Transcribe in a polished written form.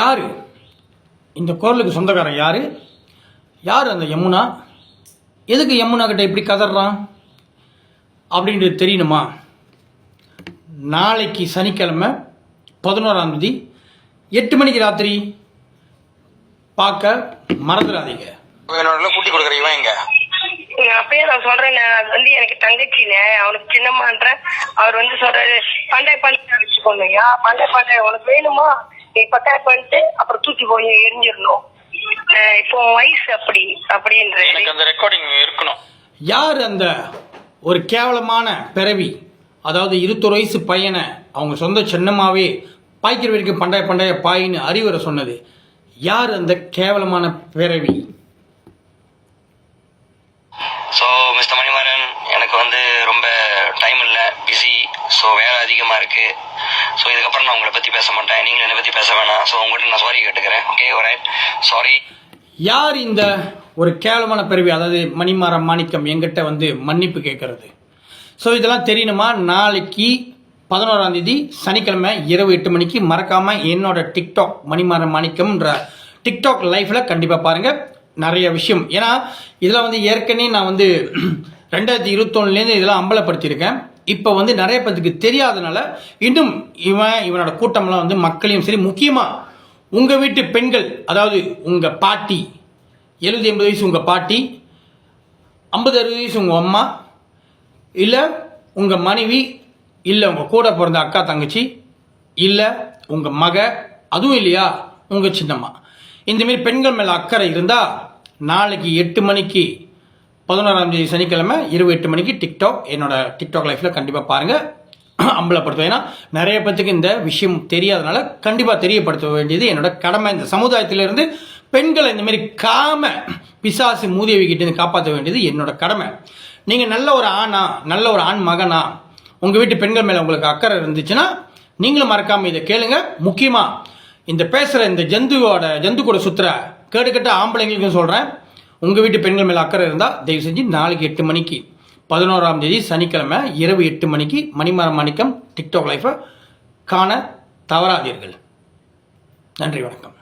யார் இந்த குரலுக்கு சொந்தக்காரன்? யார் அந்த யமுனா? எதுக்கு யமுனா கிட்ட இப்படி கதறான் அப்படின்றது தெரியணுமா? நாளைக்கு சனிக்கிழமை 11ஆம் தேதி 8 மணிக்கு ராத்திரி பார்க்க மறந்துடாதீங்க. கூட்டி கொடுக்குற இவன் எங்க? அப்பயே நான் சொல்றேன், அது வந்து எனக்கு தங்கச்சில அவனுக்கு சின்னம்மான்ற அவர் வந்து சொல்றாரு, பண்டை வச்சுக்கோங்கய்யா, பண்டை உனக்கு வேணுமா நீ பட்டாய் பண்ணிட்டு அப்புறம் தூக்கி போய் எரிஞ்சிடணும், இப்போ வயசு அப்படின்ற எனக்கு அந்த ரெக்கார்டிங் இருக்கணும். யார் அந்த ஒரு கேவலமான பிறவி? அதாவது 21 வயசு பையனை அவங்க சொந்த சின்னமாவே பாய்க்கிற வரைக்கும் பண்டாய பாயின்னு அறிவுரை சொன்னது யார்? அந்த கேவலமான பிறவி. ஸோ மிஸ்டர் மணிமாறன், எனக்கு வந்து ரொம்ப டைம் இல்லை, பிஸி. ஸோ வேலை அதிகமாக இருக்குது. ஸோ இதுக்கப்புறம் நான் உங்களை பற்றி பேச மாட்டேன், நீங்களும் என்னை பற்றி பேச வேணாம். ஸோ உங்கள்கிட்ட நான் சாரி கேட்டுக்கிறேன். Okay, alright, sorry. யார் இந்த ஒரு கேவலமான பிறவி? அதாவது மணிமாறன் மாணிக்கம் எங்கிட்ட வந்து மன்னிப்பு கேட்கறது. ஸோ இதெல்லாம் தெரியணுமா? நாளைக்கு 11ஆம் தேதி சனிக்கிழமை இரவு 8 மணிக்கு மறக்காமல் என்னோட டிக்டாக் மணிமாறன் மாணிக்கம்ன்ற டிக்டாக் லைஃப்பில் கண்டிப்பாக பாருங்கள். நிறைய விஷயம், ஏன்னா இதெல்லாம் வந்து ஏற்கனவே நான் வந்து 2021 இதெல்லாம் அம்பலப்படுத்தியிருக்கேன். இப்போ வந்து நிறைய பேருக்கு தெரியாதனால இன்னும் இவனோட கூட்டம்லாம் வந்து மக்களையும் சரி, முக்கியமாக உங்கள் வீட்டு பெண்கள், அதாவது உங்கள் பாட்டி 70-80 வயசு உங்கள் பாட்டி, 50-60 வயசு உங்கள் அம்மா, இல்லை உங்கள் மனைவி, இல்லை உங்கள் கூட பிறந்த அக்கா தங்கச்சி, இல்லை உங்கள் மக, அதுவும் இல்லையா உங்கள் சின்னம்மா, இந்தமாரி பெண்கள் மேலே அக்கறை இருந்தால் நாளைக்கு 8 மணிக்கு 11ஆம் தேதி சனிக்கிழமை இரவு 8 மணிக்கு என்னோட டிக்டாக் லைஃப்பில் கண்டிப்பாக பாருங்கள், அம்பலப்படுத்துவேன். ஏன்னா நிறைய பேத்துக்கு இந்த விஷயம் தெரியாதனால கண்டிப்பாக தெரியப்படுத்த வேண்டியது என்னோட கடமை. இந்த சமுதாயத்திலிருந்து பெண்களை இந்தமாரி காம பிசாசு மூதேவிக்கிட்டேருந்து காப்பாற்ற வேண்டியது என்னோட கடமை. நீங்கள் நல்ல ஒரு ஆணா, நல்ல ஒரு ஆண் மகனா, உங்கள் வீட்டு பெண்கள் மேலே உங்களுக்கு அக்கறை இருந்துச்சுன்னா நீங்களும் மறக்காமல் இதை கேளுங்க. முக்கியமாக இந்த பேசுகிற இந்த ஜந்து கூட சுற்றுற கேடுகட்ட ஆம்பளைங்களுக்கும் சொல்கிறேன், உங்கள் வீட்டு பெண்கள் மேலே அக்கறை இருந்தால் தயவு செஞ்சு நாளைக்கு 8 மணிக்கு 11ஆம் தேதி சனிக்கிழமை இரவு 8 மணிக்கு மணிமாறன் மாணிக்கம் டிக்டாக் லைஃப்பை காண தவறாதீர்கள். நன்றி, வணக்கம்.